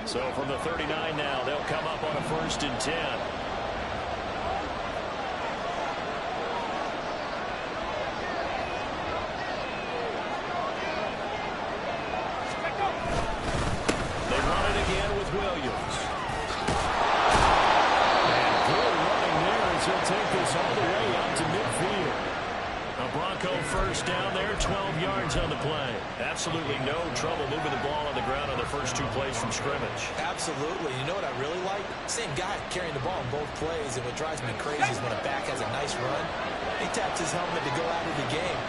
So from the 39 now, they'll come up on a 1st and 10. They run it again with Williams. And good running there as he'll take this all the way up to midfield. A Bronco 1st down there, 12 yards on the play. Absolutely no trouble moving the ball on the ground on the first 2 plays from scrimmage. Absolutely. You know what I really like? Same guy carrying the ball in both plays, and what drives me crazy is when a back has a nice run, he taps his helmet to go out of the game.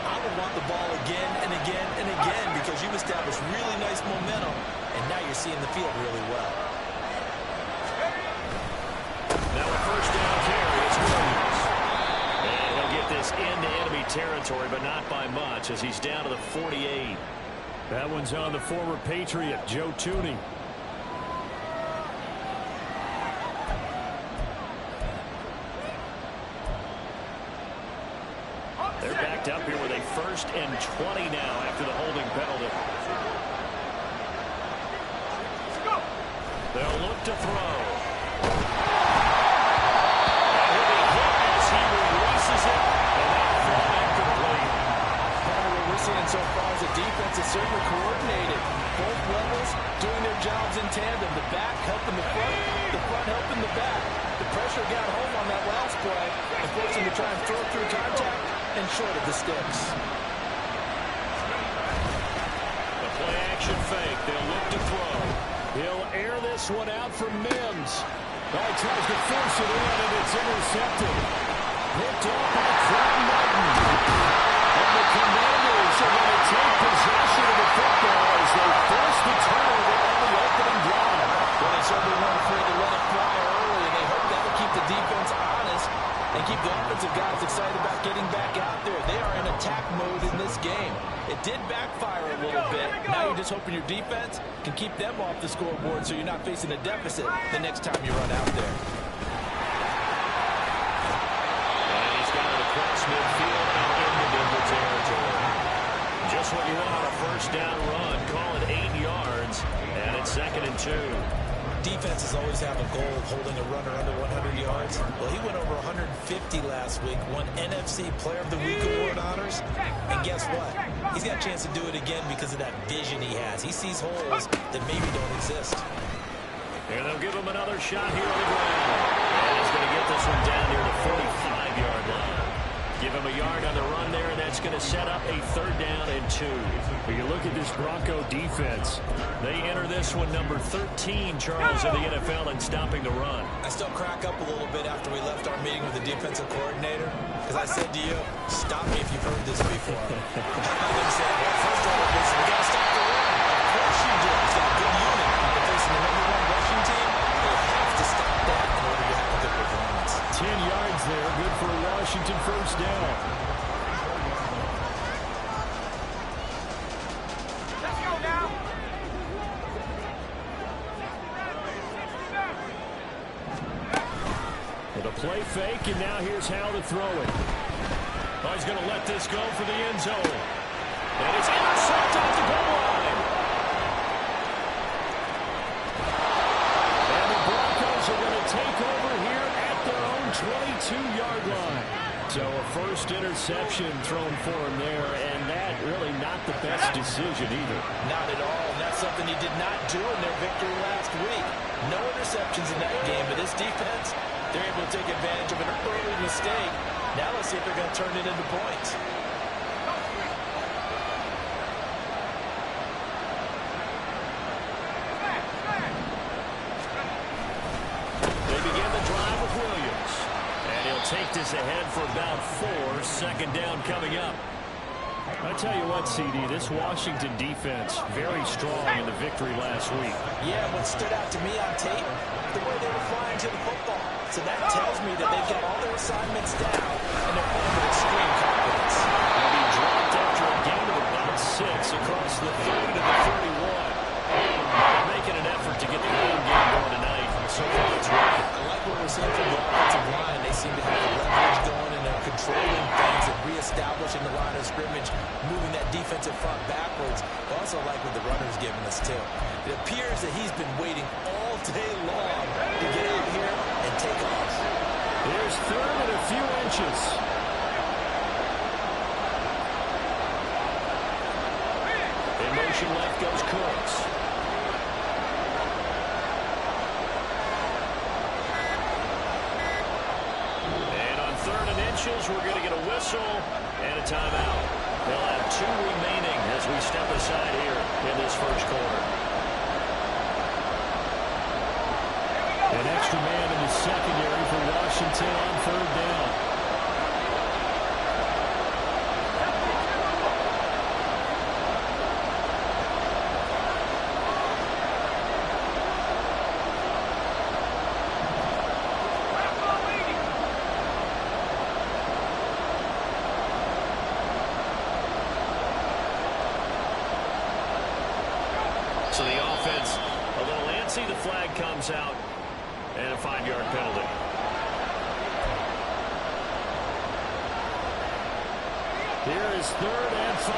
I would want the ball again and again and again because you've established really nice momentum, and now you're seeing the field really well. Now a 1st down carry, it's Williams. And he'll get this into enemy territory, but not by much as he's down to the 48. That one's on the former Patriot, Joe Thuney. They're backed up here with a 1st and 20 now after the holding penalty. They'll look to throw. And he'll be hit as he releases it, and that'll fall incomplete. What we're seeing so far is the defense is certainly coordinated. Both levels doing their jobs in tandem. The back helping the front helping the back. The pressure got home on that last play and forced him to try and throw through contact and short of the sticks. The play action fake. They'll look to throw. He'll air this one out for Mims. He tries to force it in, and it's intercepted. Picked off by Craig Martin. And the Commanders are going to take possession of the football as they force the turnover on the opening drive. Well, they certainly weren't afraid to let it fly early, and they hope that'll keep the defense honest and keep the offensive guys excited about getting back out there. They are in attack mode in this game. It did backfire a little bit. Now you're just hoping your defense can keep them off the scoreboard so you're not facing a deficit the next time you run out there. And he's got it across midfield and into Denver territory. Just what you want on a 1st down run. Call it 8 yards, and it's 2nd and 2. Defenses always have a goal of holding a runner under 100 yards. Well, he went over 150 last week, won NFC Player of the Week award honors. And guess what? He's got a chance to do it again because of that vision he has. He sees holes that maybe don't exist. And they'll give him another shot here on the ground. And he's going to get this one down here to the 45-yard line. Give him a yard on the run there, and that's going to set up a 3rd down and 2. But you look at this Bronco defense. They enter this one number 13, Charles, in the NFL, in stopping the run. I still crack up a little bit after we left our meeting with the defensive coordinator because I said to you, stop me if you've heard this before. They said, well, first order of business, we got to stop the run. Of course you do. It's got a good unit. They're facing the #1 rushing team. They have to stop that in order to have a good performance. 10 yards there, good for a Washington 1st down. Let's go now. With a play fake, and now here's how to throw it. Oh, he's going to let this go for the end zone. And it's intercepted at the goal line. And the Broncos are going to take over here at their own 22-yard line. So a first interception thrown for him there, and that really not the best decision either. Not at all, and that's something he did not do in their victory last week. No interceptions in that game, but this defense, they're able to take advantage of an early mistake. Now let's see if they're going to turn it into points. They begin the drive with Williams. And he'll take this ahead for about 4. 2nd down coming up. I tell you what, CD, this Washington defense, very strong in the victory last week. Yeah, what stood out to me on tape, the way they were flying to the football. So that tells me that they've got all their assignments down, and they're playing with extreme confidence. And he dropped after a gain of about 6 across the 30 to the 31. They're making an effort to get the home game going tonight. So far, it's working. I like what we're seeing from the offensive line. They seem to have the leverage going, and they're controlling things and reestablishing establishing the line of scrimmage, moving that defensive front backwards. I also like what the runner's giving us, too. It appears that he's been waiting all day long to get out here and take off. Here's third and a few inches. In motion left goes Cooks. And on third and inches, we're going to get a whistle and a timeout. They'll have 2 remaining as we step aside here in this first quarter. An extra man in the secondary for Washington on third down. So the offense a little antsy. The flag comes out. And a 5-yard penalty. Here is third and 5.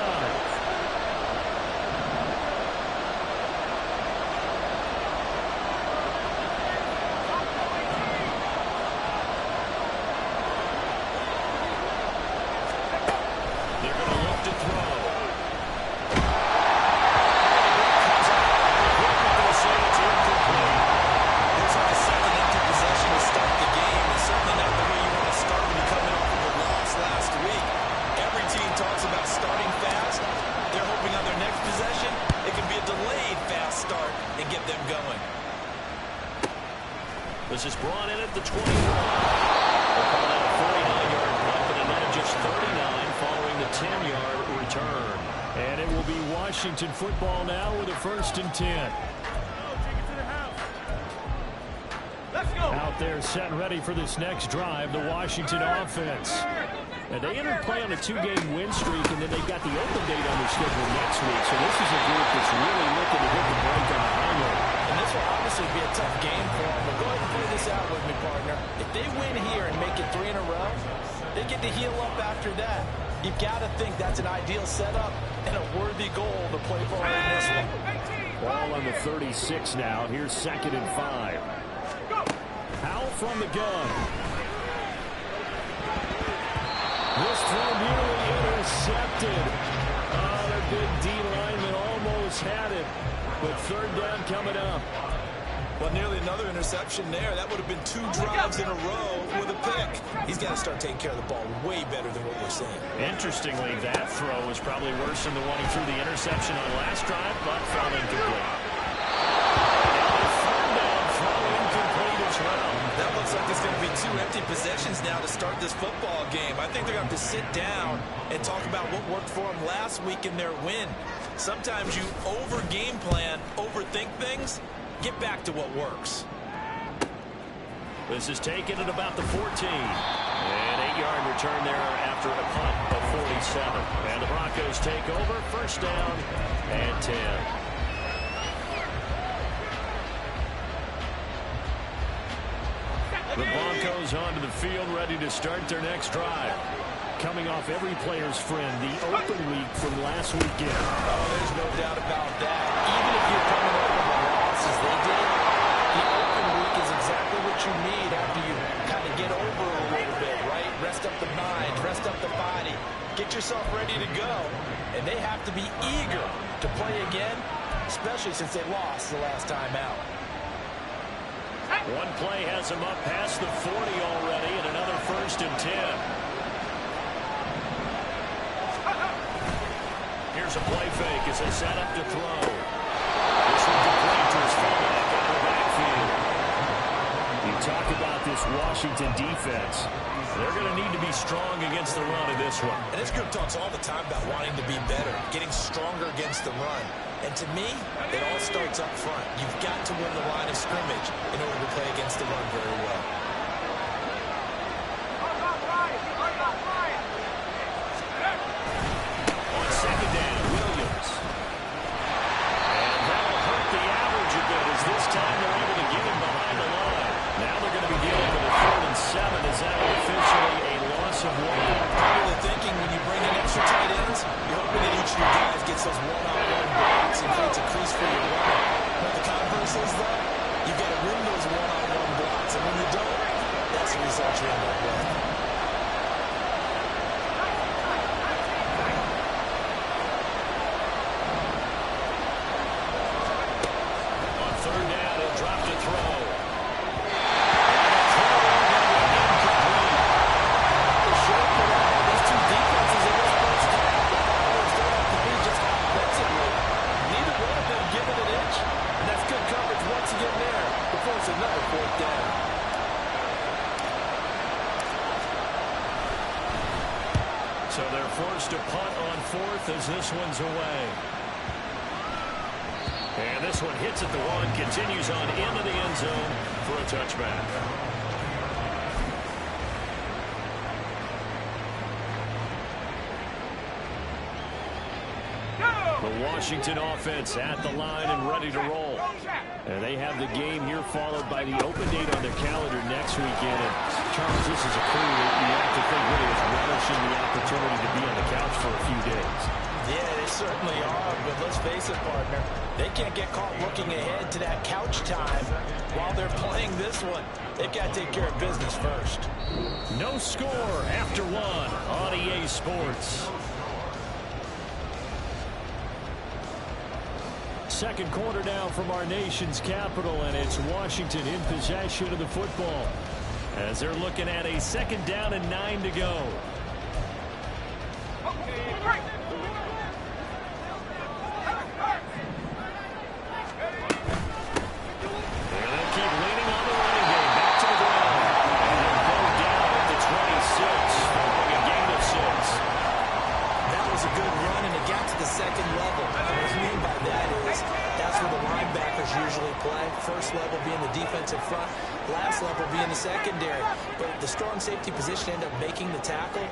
They're going to look to throw. This is brought in at the 21. We'll call that a 49-yard punt, and a net of just 39 following the 10-yard return. And it will be Washington football now with a 1st and 10. Out there set and ready for this next drive, the Washington offense. And they entered play on a 2-game win streak, and then they've got the open date on their schedule next week. So this is a group that's really looking to hit the break on the highway. And this will obviously be a tough game for them. But go ahead and play this out with me, partner. If they win here and make it 3 in a row, they get to heal up after that. You've got to think that's an ideal setup and a worthy goal to play for in this one. Ball on the 36 now. Here's 2nd and 5. Powell from the gun. This throw nearly intercepted. Oh, their big D lineman almost had it. But third down coming up. Well, nearly another interception there. That would have been 2 drives in a row with a pick. He's got to start taking care of the ball way better than what we're seeing. Interestingly, that throw was probably worse than the one he threw the interception on last drive, but thrown incomplete. Third down, throw incomplete as well. That looks like there's going to be 2 empty possessions now to start this football game. I think they're going to have to sit down and talk about what worked for them last week in their win. Sometimes you over-game plan, overthink things. Get back to what works. This is taken at about the 14. An 8-yard return there after a punt of 47. And the Broncos take over. 1st down and 10. The Broncos onto the field, ready to start their next drive. Coming off every player's friend, the open week from last weekend. Oh, there's no doubt about that. Even if you're coming over the losses they did, the open week is exactly what you need after you kind of get over a little bit, right? Rest up the mind, rest up the body, get yourself ready to go. And they have to be eager to play again, especially since they lost the last time out. One play has them up past the 40 already, and another 1st and 10. Here's a play fake as they set up to throw. This one complete to his fullback out of the backfield. You talk about this Washington defense. They're going to need to be strong against the run in this one. And this group talks all the time about wanting to be better, getting stronger against the run. And to me, it all starts up front. You've got to win the line of scrimmage in order to play against the run very well. On 2nd down, Williams. And that'll hurt the average a bit as this time they're able to get him behind the line. Now they're going to be dealing with a 3rd and 7. Is that officially a loss of 1? Probably thinking when you bring results you end up with. On third down, he'll drop to throw. Another fourth down. So they're forced to punt on fourth as this one's away. And this one hits at the one, continues on into the end zone for a touchback. The Washington offense at the line and ready to roll. And they have the game here followed by the open date on their calendar next weekend. And Charles, this is a crew that you have to think really is relishing the opportunity to be on the couch for a few days. Yeah, they certainly are, but let's face it, partner. They can't get caught looking ahead to that couch time while they're playing this one. They've got to take care of business first. No score after one on EA Sports. Second quarter now from our nation's capital, and it's Washington in possession of the football as they're looking at a second down and 9 to go. First level being the defensive front, last level being the secondary. But the strong safety position end up making the tackle,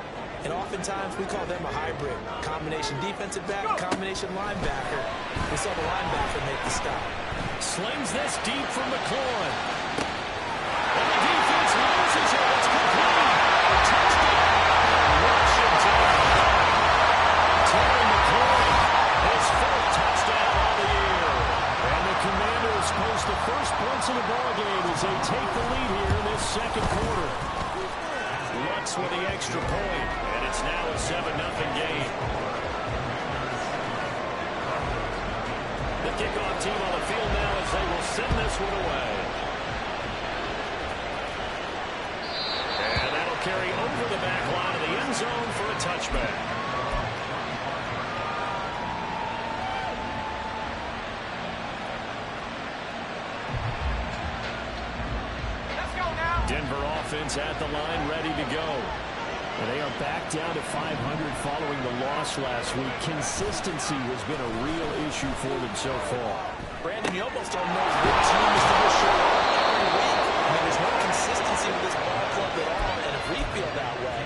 and oftentimes we call them a hybrid. Combination defensive back, combination linebacker. We saw the linebacker make the stop. Slings this deep from McLaurin. And the defense loses it. It's complete. Touchdown, Washington. Terry McLaurin, his fourth touchdown of the year. And the Commanders post the first points of the ballgame as they take the lead here in this second quarter. Lutz with the extra point, and it's now a 7-0 game. The kickoff team on the field now as they will send this one away. And that'll carry over the back line of the end zone for a touchback. Denver offense at the line, ready to go. And they are back down to 500 following the loss last week. Consistency has been a real issue for them so far. Brandon, you almost don't know what team is going to show up every week. I mean, there's no consistency with this ball club at all, and if we feel that way,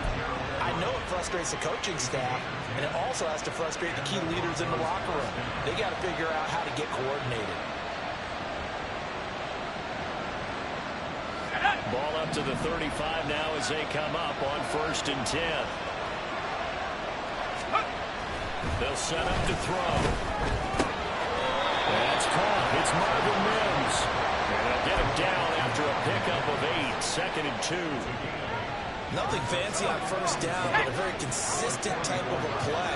I know it frustrates the coaching staff, and it also has to frustrate the key leaders in the locker room. They got to figure out how to get coordinated. Ball up to the 35 now as they come up on 1st and 10. They'll set up to throw. That's caught. It's Marvin Mims. And they'll get him down after a pickup of 8. 2nd and 2. Nothing fancy on first down, but a very consistent type of a play.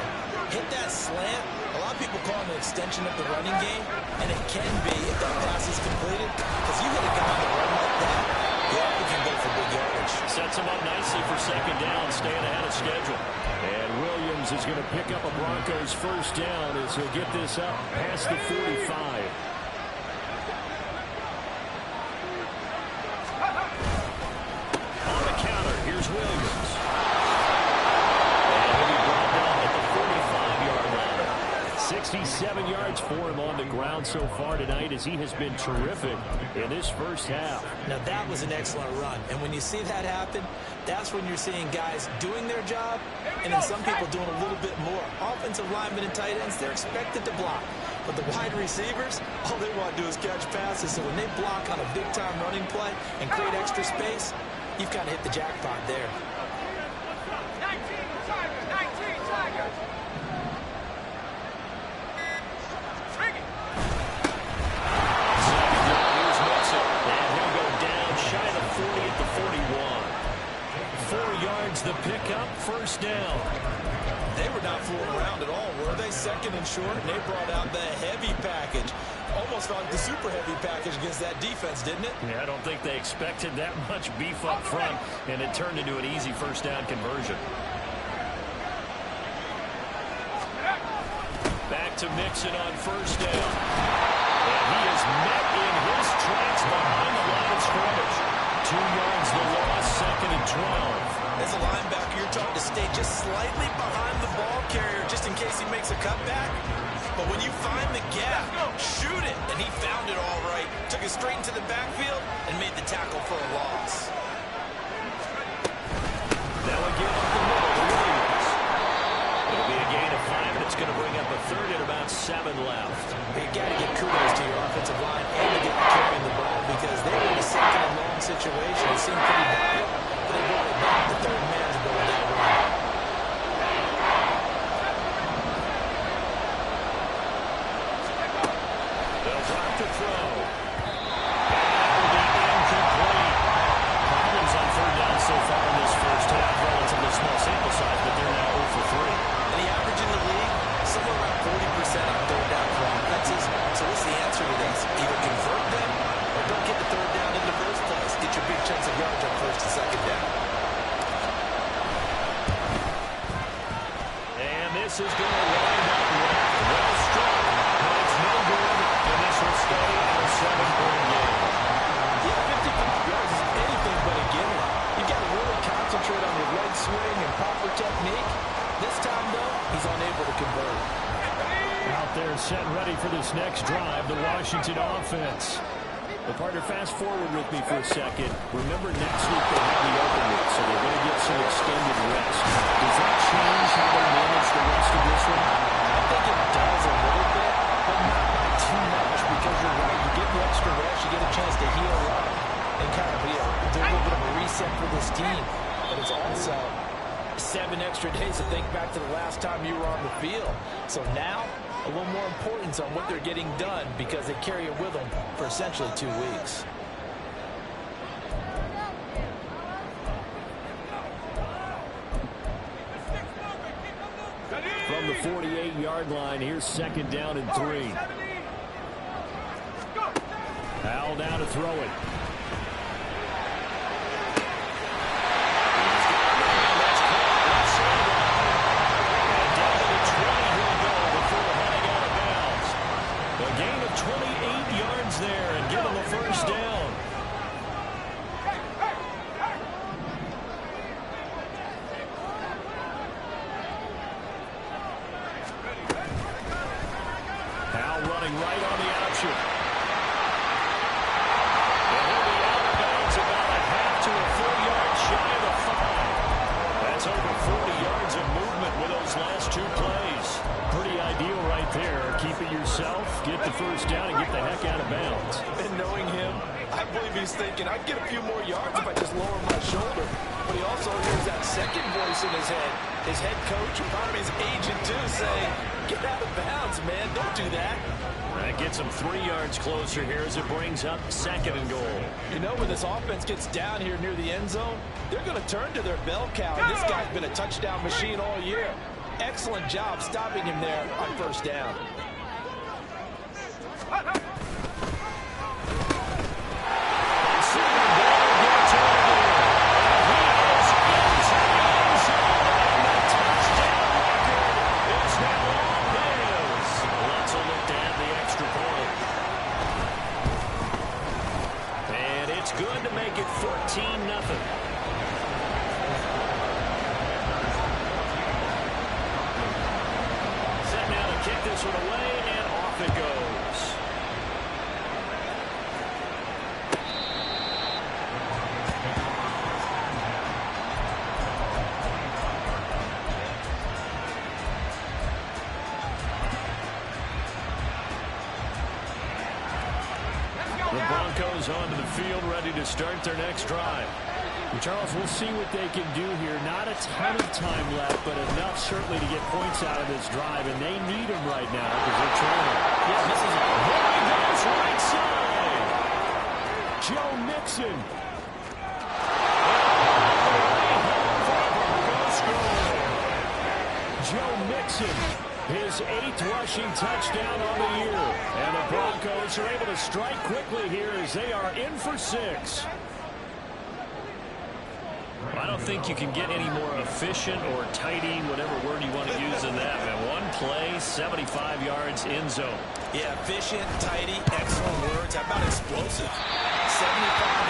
Hit that slant. A lot of people call it an extension of the running game, and it can be if that pass is completed, because you hit a guy on the run like that, yeah, we can go for big yardage. Sets him up nicely for 2nd down, staying ahead of schedule. And Williams is going to pick up a Broncos first down as he'll get this up past the 45. On the counter, here's Williams. And he'll be brought down at the 45-yard line. 67 yards for him on the ground so far tonight as he has been terrific in this first half. Now that was an excellent run, and when you see that happen, that's when you're seeing guys doing their job and then some people doing a little bit more. Offensive linemen and tight ends, they're expected to block. But the wide receivers, all they want to do is catch passes. So when they block on a big-time running play and create extra space, you've kind of hit the jackpot there. 19 Tigers. Here's Mixon, and he'll go down shy of the 40 at the 41. First down. They were not fooling around at all, were they? Second and short, and they brought out the heavy package. Almost like the super heavy package against that defense, didn't it? Yeah, I don't think they expected that much beef up front, and it turned into an easy first down conversion. Back to Mixon on first down. And he is met in his tracks behind the line of scrimmage. 2 yards the loss, second and 12. As a linebacker, you're trying to stay just slightly behind the ball carrier just in case he makes a cutback. But when you find the gap, shoot it. And he found it all right. Took it straight into the backfield and made the tackle for a loss. Now again up the middle to Williams. It'll be a gain of 5, and it's going to bring up a third and about 7 left. You got to give kudos to your offensive line and to get carrying the ball because they were in a second and long situation. It seemed pretty bad, but they brought it back. The third man's going down right. They'll drop to throw. And that will be incomplete. Problems on third down so far in this first half. Relatively small sample size, but they're now 0 for 3. And the average in the league, somewhere around 40% on third down for offenses. So what's the answer to this? Either convert them or don't get the third down in the first place. Get your big chunks of yards on first and second down. And this is going to wind up well struck. But it's no good, and this will stay at a 7-point game. Yeah, 55 yards is anything but a gimme. You've got to really concentrate on your leg swing and proper technique. This time, though, he's unable to convert. Out there set ready for this next drive, the Washington offense. Well, partner, fast forward with me for a second. Remember, next week they have the open week, so they're going to get some extended rest. Does that change how they manage the rest of this one? I think it does a little bit, but not by too much because you're right. You get the extra rest, you get a chance to heal up and kind of do a little bit of a reset for this team. But it's also 7 extra days to think back to the last time you were on the field. So now, a little more importance on what they're getting done because they carry it with them for essentially 2 weeks. From the 48-yard line, here's second down and 3. Al down to throw it. A gain of 28 yards there and given the first down. Hal running right on the option. And he'll be out of bounds about a half to a full yard shy of the 5. That's over 40 yards of movement with those last 2 plays. Pretty ideal right there. Keep it yourself, get the first down, and get the heck out of bounds. And knowing him, I believe he's thinking, I'd get a few more yards if I just lower my shoulder. But he also hears that second voice in his head. His head coach, and probably his agent too, saying, get out of bounds, man. Don't do that. That gets him 3 yards closer here as it brings up second and goal. You know, when this offense gets down here near the end zone, they're going to turn to their bell cow. And this guy's been a touchdown machine all year. Excellent job stopping him there on first down. Good to make it 14-0. Set now to kick this one away, and off it goes. The Broncos onto the field, ready to start their next drive. Charles, we'll see what they can do here. Not a ton of time left, but enough certainly to get points out of this drive, and they need them right now because they're trailing. Yeah, this is Roy goes right side. Joe Mixon. Broncos score. Mixon. His 8th rushing touchdown on the year. And the Broncos are able to strike quickly here as they are in for 6. I don't think you can get any more efficient or tidy, whatever word you want to use in that, man. One play, 75 yards in zone. Yeah, efficient, tidy, excellent words. How about explosive? 75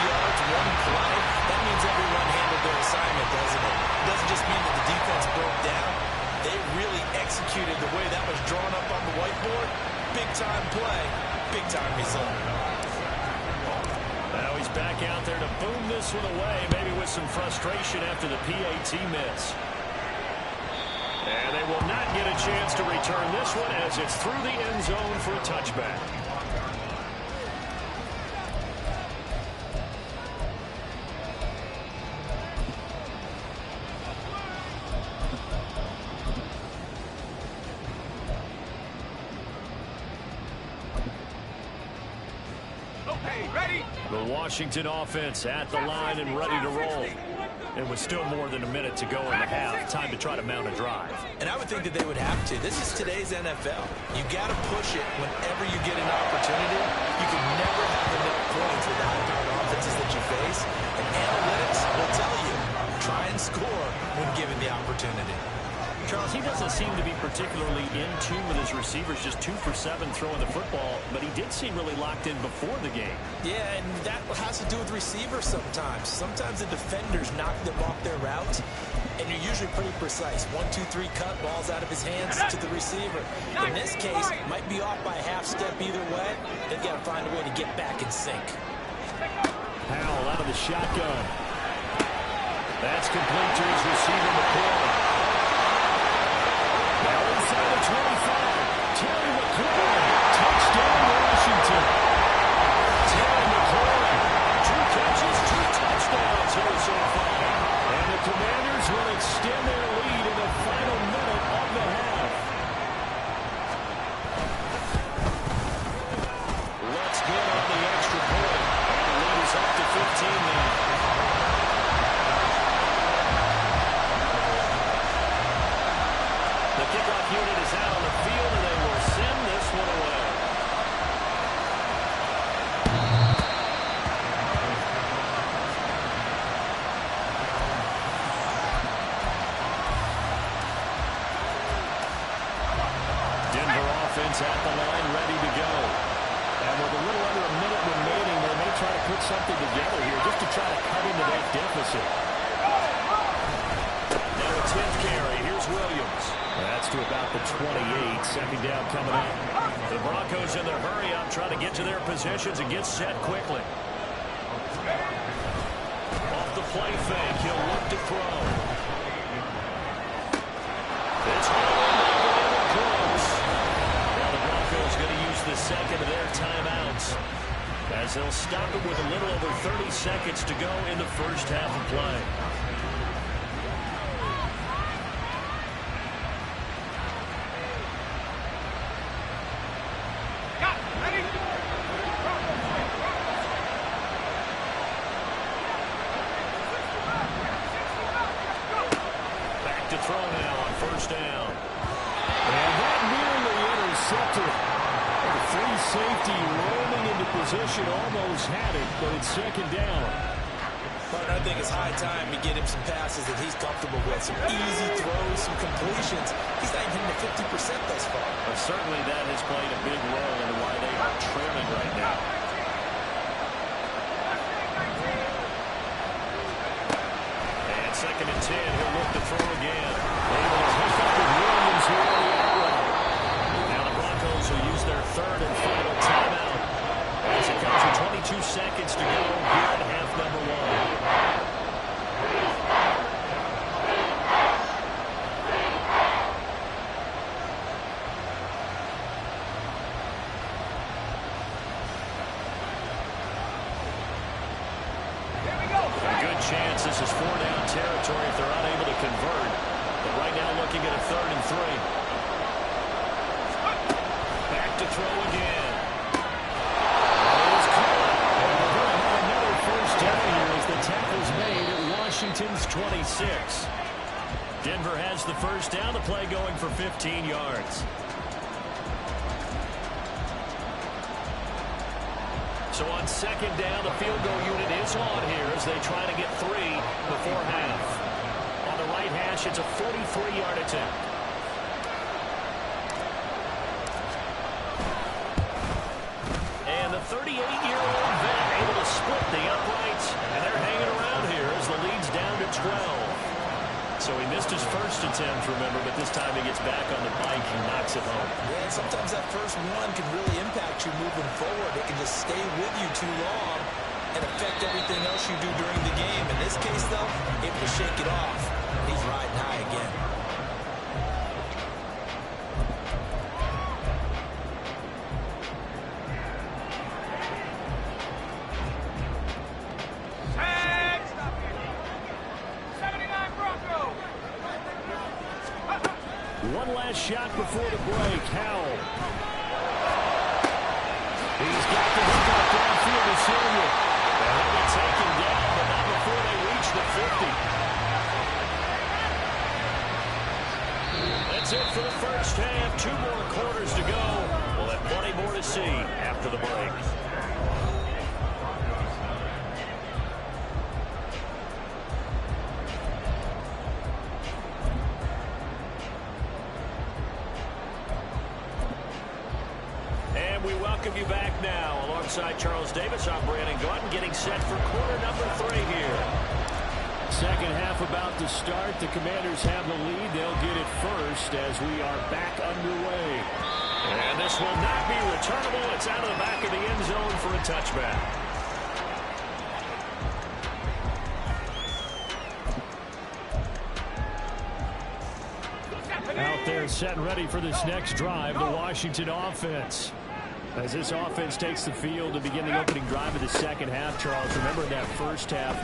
yards, one play. That means everyone handled their assignment, doesn't it? It doesn't just mean that the defense broke down. They really executed the way that was drawn up on the whiteboard. Big-time play, big-time result. Now he's back out there to boom this one away, maybe with some frustration after the PAT miss. And they will not get a chance to return this one as it's through the end zone for a touchback. The Washington offense at the line and ready to roll. And with still more than a minute to go in the half, time to try to mount a drive. And I would think that they would have to. This is today's NFL. You got to push it whenever you get an opportunity. You can never have enough points with the high-powered offenses that you face. And analytics will tell you, try and score when given the opportunity. Charles, he doesn't seem to be particularly in tune with his receivers, just 2 for 7 throwing the football, but he did seem really locked in before the game. Yeah, and that has to do with receivers sometimes. Sometimes the defenders knock them off their route, and you're usually pretty precise. 1, 2, 3 cut, balls out of his hands to the receiver. In this case, might be off by a half step either way. They've got to find a way to get back in sync. Powell out of the shotgun. That's complete to his receiver, McCoy. Now inside the 25, Terry McLaurin, touchdown Washington. Terry McLaurin, 2 catches, 2 touchdowns here so far. And the Commanders will extend their lead in the final minute of the half. Let's get on the extra point. And the lead is up to 15 now. The kickoff unit is out on the field, and they will send this one away. Denver offense at the line, ready to go. And with a little under a minute remaining, they may try to put something together here just to try to cut into that deficit. Now a 10th carry. Here's Williams. That's to about the 28. Second down coming up. The Broncos in their hurry-up trying to get to their positions and get set quickly. Off the play fake, he'll look to throw. It's close. Now the Broncos going to use the second of their timeouts as they'll stop it with a little over 30 seconds to go in the first half of play. Position almost had it, but it's second down. But I think it's high time to get him some passes that he's comfortable with. Some easy throws, some completions. He's not even hitting the 50% thus far. But certainly that has played a big role in why they are trailing right now. And second and 10, he'll look to throw again. Able to pick up with Williams here on the outright. Now the Broncos will use their third and final timeout. As it comes with 22 seconds to go here in half number 1. A good chance this is 4-down territory if they're unable to convert. But right now looking at a 3rd and 3. Back to throw again. Tackle's made at Washington's 26. Denver has the first down. The play going for 15 yards. So on second down, the field goal unit is on here as they try to get 3 before half. On the right hash, it's a 43-yard attempt. And the 38-year-old vet able to split the uprights, and they're hanging around here as the lead's down to 12. So he missed his first attempt, remember, but this time he gets back on the bike and knocks it home. Yeah, and sometimes that first one can really impact you moving forward. It can just stay with you too long and affect everything else you do during the game. In this case, though, able to shake it off. He's riding high again. One last shot before the break. Howell. He's got the hook up downfield to Silva. They'll be taken down, but not before they reach the 50. That's it for the first half. 2 more quarters to go. We'll have plenty more to see after the break. We welcome you back now. Alongside Charles Davis, I'm Brandon Gaudin, getting set for quarter number 3 here. Second half about to start. The Commanders have the lead. They'll get it first as we are back underway. And this will not be returnable. It's out of the back of the end zone for a touchback. Out there set and ready for this next drive, the Washington offense. As this offense takes the field to begin the opening drive of the second half, Charles, remember that first half,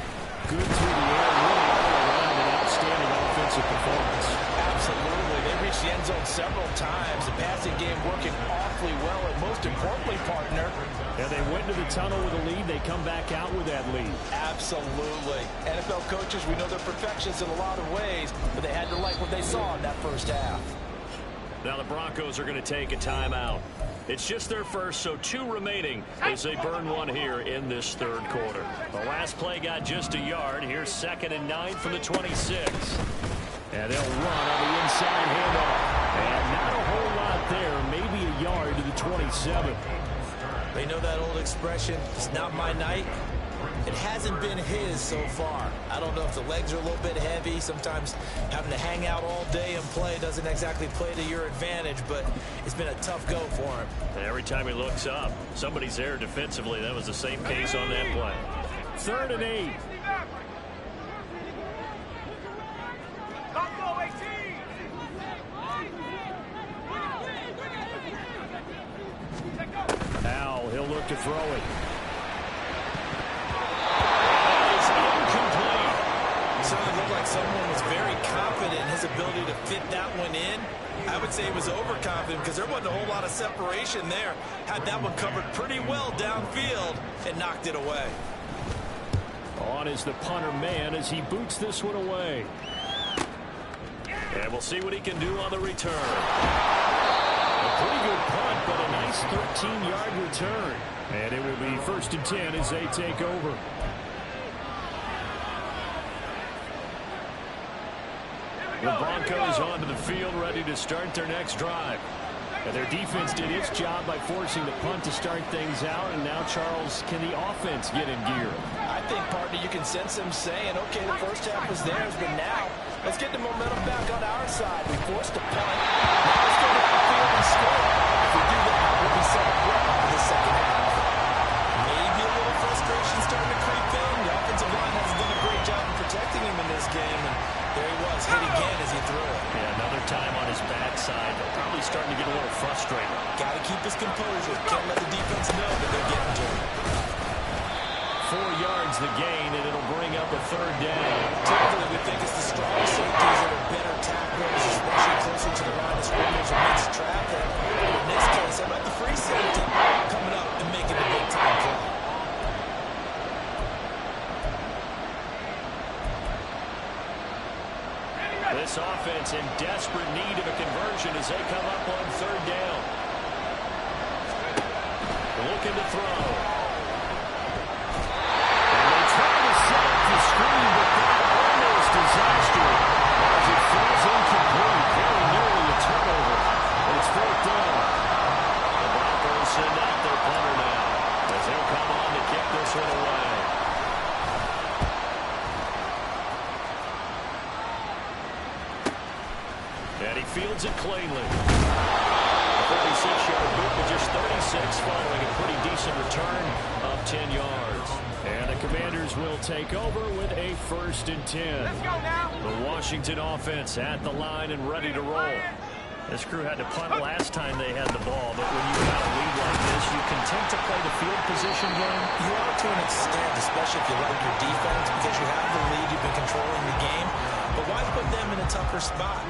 good through the air, really all around, an outstanding offensive performance. Absolutely. They reached the end zone several times. The passing game working awfully well, and most importantly, partner, Yeah, they went to the tunnel with a lead. They come back out with that lead. absolutely. NFL coaches, we know they're perfectionists in a lot of ways, but they had to like what they saw in that first half. Now the Broncos are going to take a timeout. It's just their first, so 2 remaining as they burn one here in this third quarter. The last play got just a yard. Here's 2nd and 9 from the 26. And they'll run on the inside handoff. And not a whole lot there, maybe a yard to the 27. They know that old expression, it's not my night. It hasn't been his so far. I don't know if the legs are a little bit heavy. Sometimes having to hang out all day and play doesn't exactly play to your advantage, but it's been a tough go for him. Every time he looks up, somebody's there defensively. That was the same case on that play. 3rd and 8. Al, he'll look to throw it. Certainly looked like someone was very confident in his ability to fit that one in. I would say he was overconfident because there wasn't a whole lot of separation there. Had that one covered pretty well downfield and knocked it away. On is the punter man as he boots this one away. And we'll see what he can do on the return. A pretty good punt, but a nice 13-yard return. And it will be 1st and 10 as they take over. The Broncos onto the field, ready to start their next drive. And their defense did its job by forcing the punt to start things out. And now, Charles, can the offense get in gear? I think, partner, you can sense them saying, okay, the first half was theirs, but now let's get the momentum back on our side. We forced a punt. Now let's go down the field and score. If we do that, we'll be set up well for the second half. Maybe a little frustration starting to creep in. The offensive line hasn't done a great job of protecting him in this game. And there he was, hit again as he threw it. Yeah, another time on his backside. Probably starting to get a little frustrated. Got to keep his composure. Can't let the defense know that they're getting to him. 4 yards the gain, and it'll bring up a 3rd down. Typically, we think it's the strong safeties that are better tacklers, especially closer to the line of scrimmage amidst traffic. But in this case, how about the free safety coming up and making a big-time play? This offense in desperate need of a conversion as they come up on third down. Looking to throw. And they try to set up the screen, but that almost disaster as it falls incomplete. Very nearly a turnover. And it's fourth down. The Broncos send out their punter now as they'll come on to kick this one away. And he fields it cleanly. 46-yard boot with just 36 following a pretty decent return of 10 yards. And the Commanders will take over with a 1st and 10. Let's go now. The Washington offense at the line and ready to roll. This crew had to punt last time they had the ball, but when you have a lead like this, you can tend to play the field position game. You are to an extent, especially if you like your defense, because you have the lead, you've been controlling the game. But why put them in a tougher spot?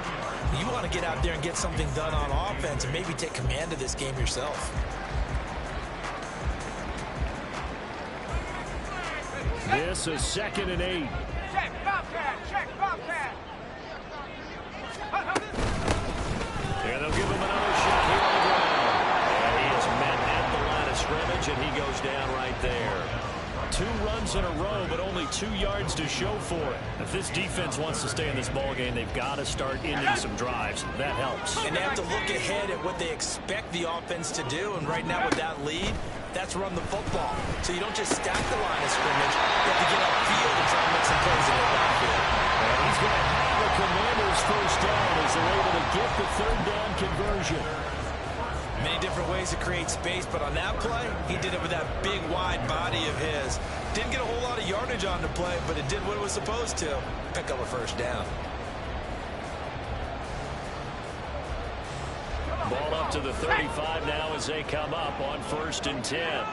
You want to get out there and get something done on offense and maybe take command of this game yourself. This is 2nd and 8. Check, Bobcat. Check, Bobcat. And they'll give him another shot here on the ground. And he is met at the line of scrimmage, and he goes down right there. 2 runs in a row, but only 2 yards to show for it. If this defense wants to stay in this ballgame, they've got to start ending some drives. That helps. And they have to look ahead at what they expect the offense to do. And right now with that lead, that's run the football. So you don't just stack the line of scrimmage. You have to get upfield and try to make some plays in the backfield. And he's going to have the Commanders' 1st down as they're able to get the 3rd down conversion. Many different ways to create space, but on that play, he did it with that big, wide body of his. Didn't get a whole lot of yardage on the play, but it did what it was supposed to. Pick up a 1st down. Ball up to the 35 now as they come up on 1st and 10.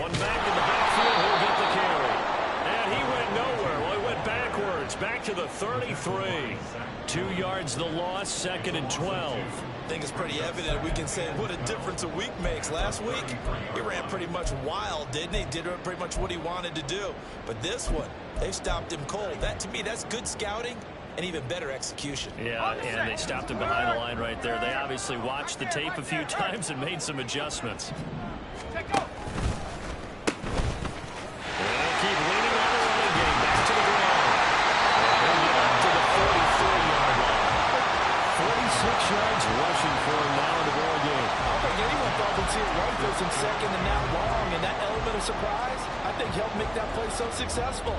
One back in the backfield, he'll get the carry. And he went nowhere. Well, he went backwards, back to the 33. 2 yards the loss, 2nd and 12. I think it's pretty evident we can say what a difference a week makes. Last week, he ran pretty much wild, didn't he? Did pretty much what he wanted to do. But this one, they stopped him cold. That, to me, that's good scouting and even better execution. Yeah, and they stopped him behind the line right there. They obviously watched the tape a few times and made some adjustments. Take go. They'll keep leaning on the running game. Back to the ground. They'll get up to the 43-yard line. 46 yards rushing for him now in the ball game. I don't think anyone thought they'd see it run first and second and that long, and that element of surprise, I think, helped make that play so successful.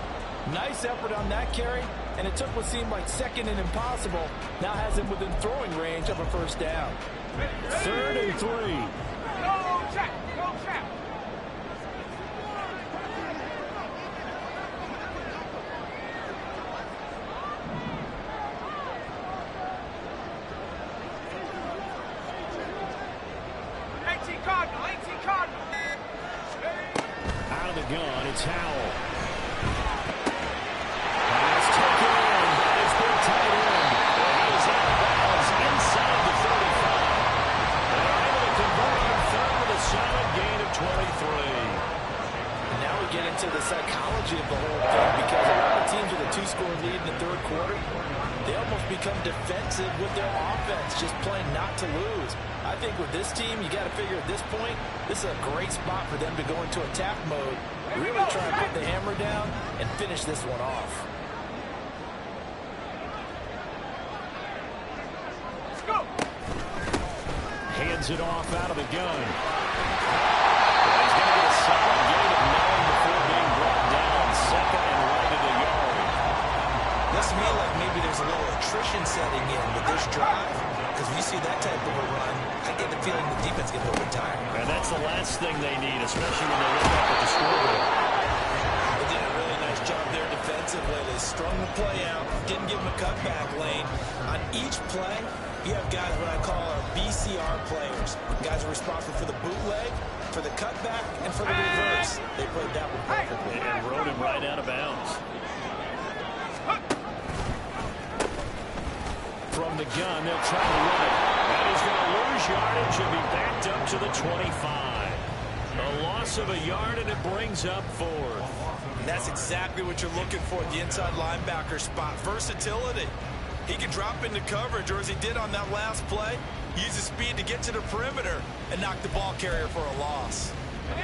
Nice effort on that carry, and it took what seemed like second and impossible, now has him within throwing range of a 1st down. 3rd and 3. Go check. Go check. Cardinal. Out of the gun, it's Howell. Pass taken in by his big tight end. He is out of bounds inside the 35. They're able to convert on 3rd with a solid gain of 23. And now we get into the psychology of the whole thing, because a lot of teams with a 2-score lead in the 3rd quarter, they almost become defensive with their offense, just playing not to lose. I think with this team, you got to figure at this point, this is a great spot for them to go into attack mode, really try and put the hammer down and finish this one off. Let's go. Hands it off out of the gun. He's going to get a solid gain of 9 before being brought down. 2nd and right at the yard. Looks to me like maybe there's a little attrition setting in with this drive, because when you see that type of a run, I get the feeling the defense gets a little bit tired. And that's the last thing they need, especially when they look up at the scoreboard. They did a really nice job there defensively. They strung the play out, didn't give them a cutback lane. On each play, you have guys what I call our BCR players. Guys are responsible for the bootleg, for the cutback, and for the reverse. They played that one perfectly. And rode him right out of bounds. From the gun, they'll try to run it. And he's going to lose yardage and be backed up to the 25. A loss of a yard, and it brings up 4th. And that's exactly what you're looking for at the inside linebacker spot. Versatility. He can drop into coverage, or as he did on that last play, use his speed to get to the perimeter and knock the ball carrier for a loss.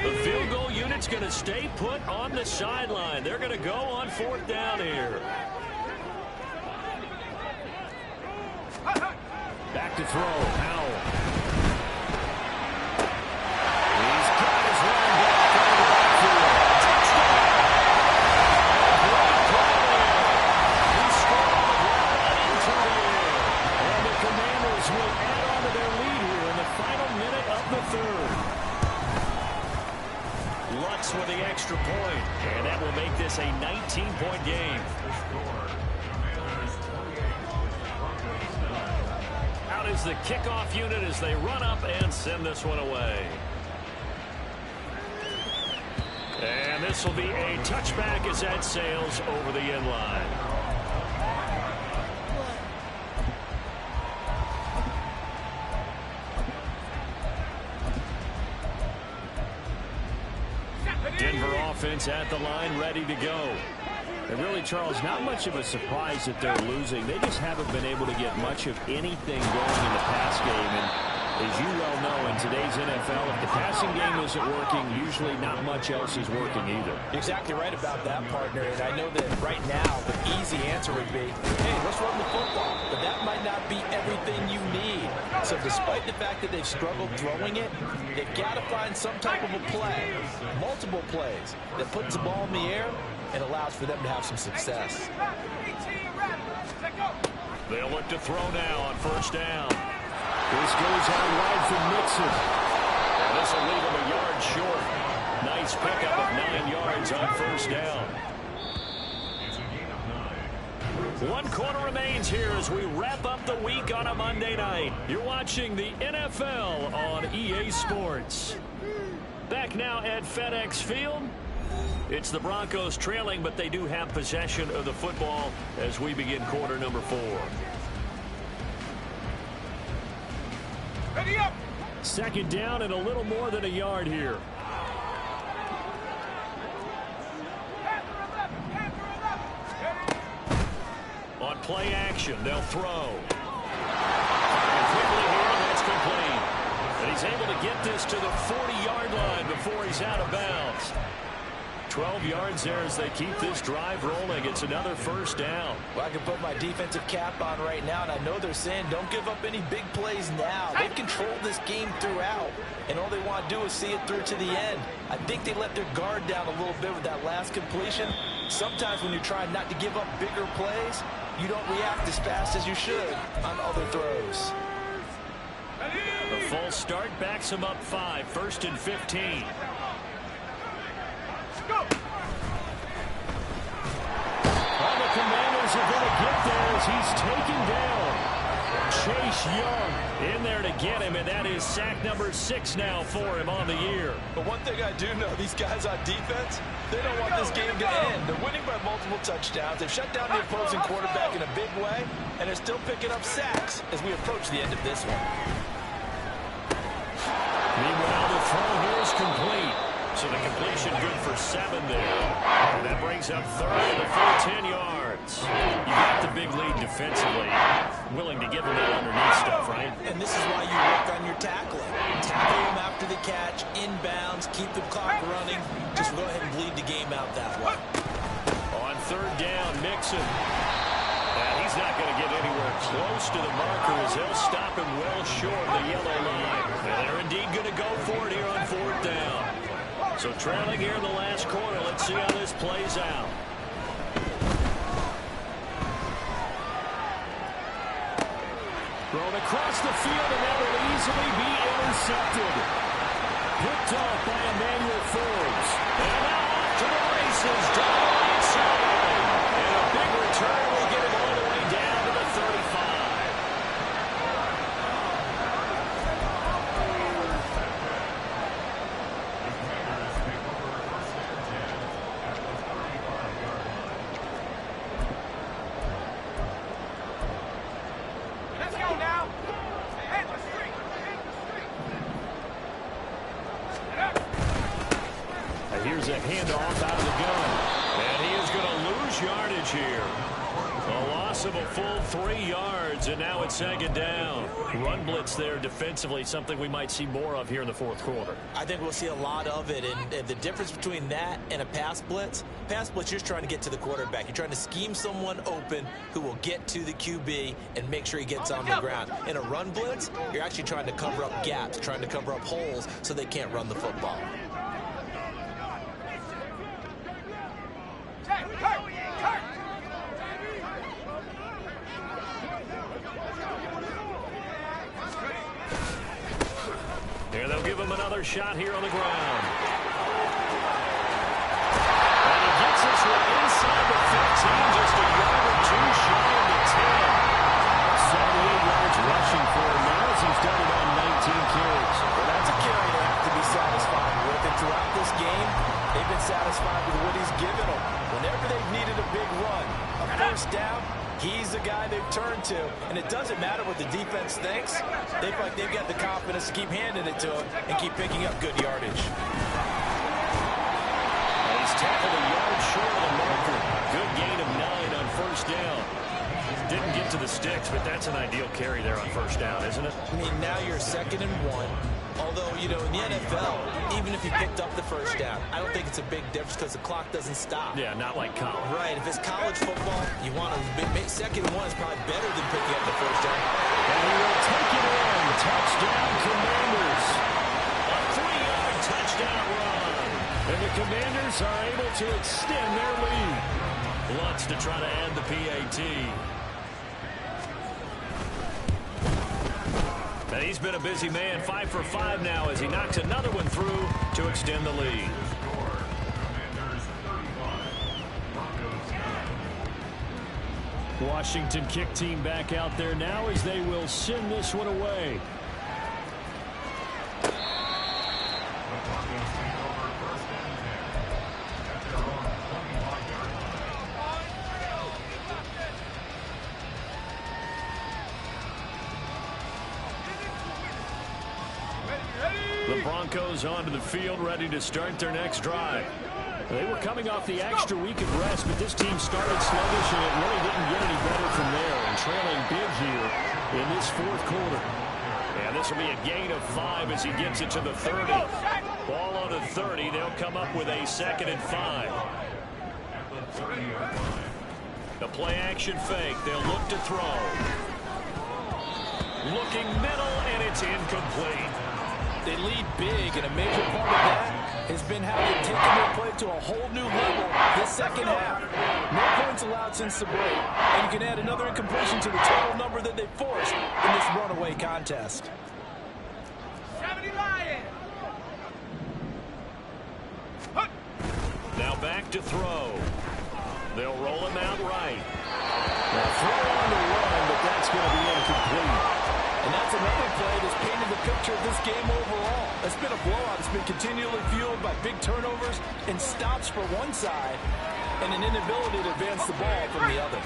The field goal unit's going to stay put on the sideline. They're going to go on 4th down here. Back to throw. Howell. He's got his running back out of the backfield. Touchdown! Great play there. He scored on the ground and into the air. And the Commanders will add on to their lead here in the final minute of the 3rd. Lutz with the extra point, and that will make this a 19-point game. Out is the kickoff unit as they run up and send this one away. And this will be a touchback as that sails over the end line. Denver offense at the line, ready to go. And really, Charles, not much of a surprise that they're losing. They just haven't been able to get much of anything going in the pass game. And as you well know, in today's NFL, if the passing game isn't working, usually not much else is working either. Exactly right about that, partner. And I know that right now the easy answer would be, hey, let's run the football. But that might not be everything you need. So despite the fact that they've struggled throwing it, they've got to find some type of a play, multiple plays, that puts the ball in the air and allows for them to have some success. They'll look to throw now on 1st down. This goes out wide for Mixon. And this will leave him a yard short. Nice pickup of 9 yards on 1st down. 1 quarter remains here as we wrap up the week on a Monday night. You're watching the NFL on EA Sports. Back now at FedEx Field. It's the Broncos trailing, but they do have possession of the football as we begin quarter number 4. Ready up! 2nd down and a little more than a yard here. On play action, they'll throw. And quickly here, that's complete. And he's able to get this to the 40-yard line before he's out of bounds. 12 yards there as they keep this drive rolling. It's another 1st down. Well, I can put my defensive cap on right now, and I know they're saying don't give up any big plays now. They've controlled this game throughout, and all they want to do is see it through to the end. I think they let their guard down a little bit with that last completion. Sometimes when you're trying not to give up bigger plays, you don't react as fast as you should on other throws. The full start backs him up 5, 1st and 15. All the Commanders are going to get there as he's taken down. Chase Young in there to get him, and that is sack number 6 now for him on the year. But one thing I do know, these guys on defense, they don't want this game to end. They're winning by multiple touchdowns. They've shut down the opposing quarterback in a big way, and they're still picking up sacks as we approach the end of this one. Meanwhile, the throw here is complete. So the completion good for 7 there. And that brings up 3rd and a full 10 yards. You got the big lead defensively. Willing to give him that underneath stuff, right? And this is why you work on your tackling. Tackle him after the catch, inbounds, keep the clock running. Just go ahead and bleed the game out that way. On 3rd down, Mixon. And he's not going to get anywhere close to the marker as they'll stop him well short of the yellow line. And they're indeed going to go for it here on 4th down. So trailing here in the last quarter. Let's see how this plays out. Thrown across the field, and that will easily be intercepted. Picked off by Emmanuel Forbes. And now off to the races down the right side. And a big return will get him all the way down to the 35. Let's go now. Hit the street. Hit the street. Get up. right handoff out of the gun. And he is going to lose yardage here. A loss of a full 3 yards, and now it's second down. Run blitz there defensively, something we might see more of here in the fourth quarter. I think we'll see a lot of it, and the difference between that and a pass blitz, you're just trying to get to the quarterback. You're trying to scheme someone open who will get to the QB and make sure he gets on the ground. In a run blitz, you're actually trying to cover up gaps, trying to cover up holes so they can't run the football. Here they'll give him another shot here on the ground. And he gets this one inside the 15, just a yard or two shy of the 10. 78 yards rushing for him now as he's done it on 19 carries. Well, that's a carry they have to be satisfied with. And throughout this game, they've been satisfied with what he's given them. Whenever they've needed a big run, a first down, he's the guy they've turned to. And it doesn't matter what the defense thinks. They feel like they've got the confidence to keep handing it to him and keep picking up good yardage. He's tackled a yard short of the marker. Good gain of 9 on first down. Didn't get to the sticks, but that's an ideal carry there on first down, isn't it? I mean, now you're 2nd and 1. Although, you know, in the NFL, even if you picked up the first down, I don't think it's a big difference because the clock doesn't stop. Yeah, not like college. Right. If it's college football, you want to make 2nd and 1 is probably better than picking up the first down. And he will take it in. Touchdown, Commanders. A 3-yard touchdown run. And the Commanders are able to extend their lead. Lutz to try to add the PAT. And he's been a busy man, 5 for 5 now as he knocks another one through to extend the lead. Washington kick team back out there now as they will send this one away. The Broncos onto the field, ready to start their next drive. They were coming off the extra week of rest, but this team started sluggish, and it really didn't get any better from there. And trailing big here in this fourth quarter. And this will be a gain of 5 as he gets it to the 30. Ball on the 30. They'll come up with a 2nd and 5. The play action fake. They'll look to throw. Looking middle, and it's incomplete. They lead big, and a major part of that has been how they've taken their play to a whole new level this second half. No points allowed since the break, and you can add another incompletion to the total number that they forced in this runaway contest. 70 Lions. Now back to throw. They'll roll him out right. Now throw on the run, but that's going to be incomplete. And that's another play that's painted the picture of this game overall. It's been a blowout. It's been continually fueled by big turnovers and stops for one side and an inability to advance the ball from the other.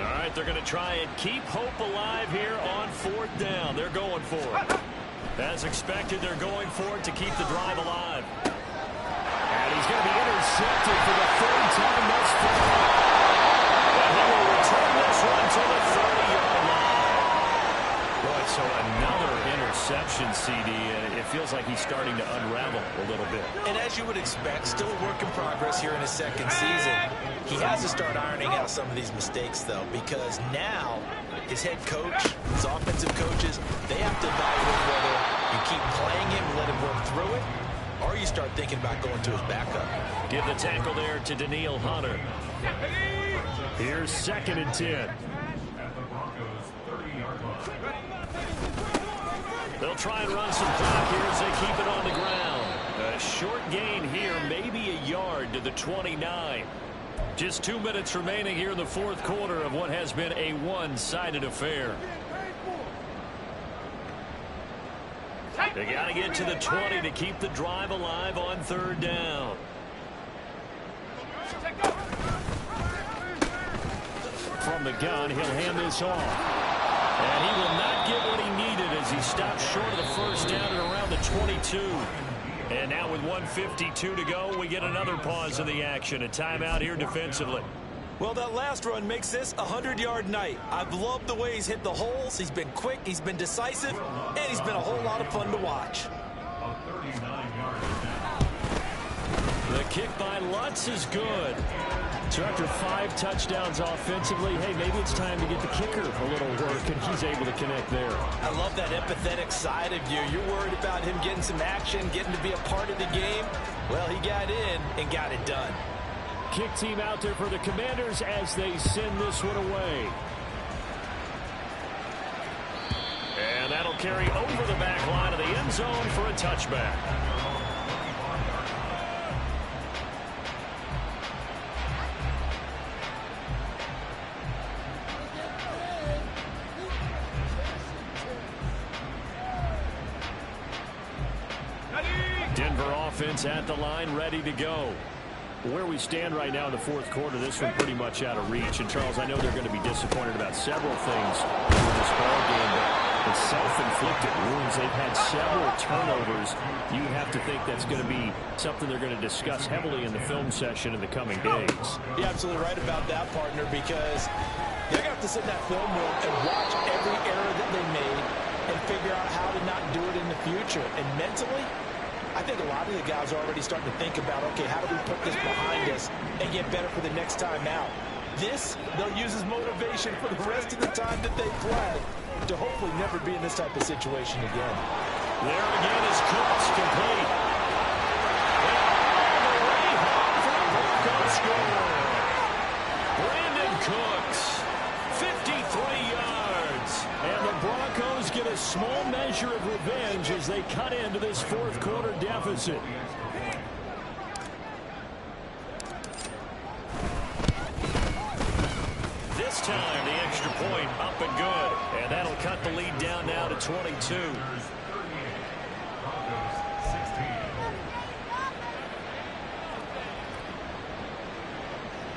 All right, they're going to try and keep hope alive here on 4th down. They're going for it. As expected, they're going for it to keep the drive alive. And he's going to be intercepted for the 3rd time thus far. And he will return this one to the 30-yard line. Boy, so another interception, CD, and it feels like he's starting to unravel a little bit. And as you would expect, still a work in progress here in his second season. He has to start ironing out some of these mistakes, though, because now his head coach, his offensive coaches, they have to evaluate whether you keep playing him and let him work through it, or you start thinking about going to his backup. Give the tackle there to Danielle Hunter. Here's 2nd and 10. They'll try and run some clock here as they keep it on the ground. A short gain here, maybe a yard to the 29. Just 2 minutes remaining here in the fourth quarter of what has been a one-sided affair. They got to get to the 20 to keep the drive alive on 3rd down. From the gun, he'll hand this off. And he will not get what he needed as he stopped short of the first down at around the 22. And now with 1:52 to go, we get another pause in the action. A timeout here defensively. Well, that last run makes this a 100-yard night. I've loved the way he's hit the holes. He's been quick, he's been decisive, and he's been a whole lot of fun to watch. The kick by Lutz is good. So after 5 touchdowns offensively, hey, maybe it's time to get the kicker a little work, and he's able to connect there. I love that empathetic side of you. You're worried about him getting some action, getting to be a part of the game. Well, he got in and got it done. Kick team out there for the Commanders as they send this one away. And that'll carry over the back line of the end zone for a touchback. Denver offense at the line, ready to go. Where we stand right now in the fourth quarter, this one pretty much out of reach. And, Charles, I know they're going to be disappointed about several things in this ball game, but it's self-inflicted wounds. They've had several turnovers. You have to think that's going to be something they're going to discuss heavily in the film session in the coming days. You're absolutely right about that, partner, because they're going to have to sit in that film room and watch every error that they made and figure out how to not do it in the future. And mentally, I think a lot of the guys are already starting to think about, okay, how do we put this behind us and get better for the next time out? This, they'll use as motivation for the rest of the time that they play to hopefully never be in this type of situation again. There again is Cooks, complete. And all the way home for the Broncos score. Brandon Cooks, 53 yards. And the Broncos get a small measure of revenge as they cut into this fourth quarter deficit. This time the extra point up and good. And that'll cut the lead down now to 22.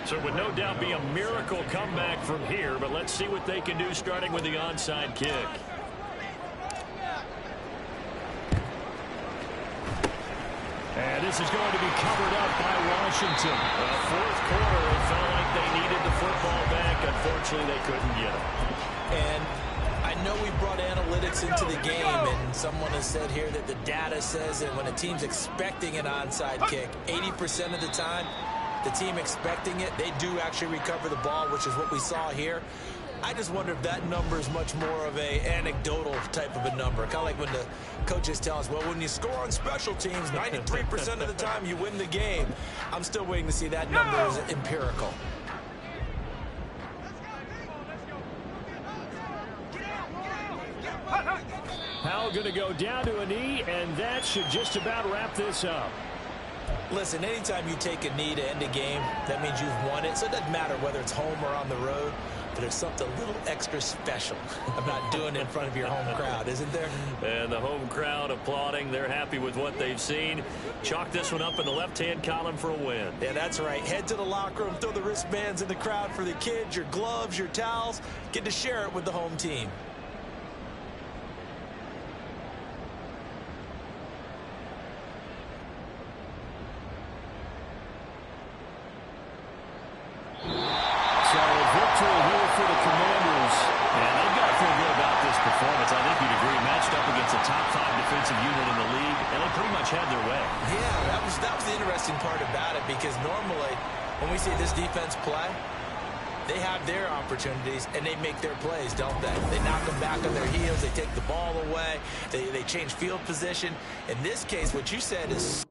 So it would no doubt be a miracle comeback from here, but let's see what they can do starting with the onside kick. And this is going to be covered up by Washington. Fourth quarter, it felt like they needed the football back. Unfortunately, they couldn't get it. And I know we brought analytics into the game, and someone has said here that the data says that when a team's expecting an onside kick, 80% of the time, the team expecting it, they do actually recover the ball, which is what we saw here. I just wonder if that number is much more of a anecdotal type of a number. Kind of like when the coaches tell us, well, when you score on special teams, 93% of the time you win the game. I'm still waiting to see that number as empirical. Powell going to go down to a knee, and that should just about wrap this up. Listen, anytime you take a knee to end a game, that means you've won it. So it doesn't matter whether it's home or on the road, but there's something a little extra special about doing it in front of your home crowd, isn't there? And the home crowd applauding. They're happy with what they've seen. Chalk this one up in the left-hand column for a win. Yeah, that's right. Head to the locker room, throw the wristbands in the crowd for the kids, your gloves, your towels. Get to share it with the home team. Had their way. Yeah, that was the interesting part about it, because normally when we see this defense play, they have their opportunities and they make their plays, don't they? They knock them back on their heels, they take the ball away, they change field position. In this case, what you said is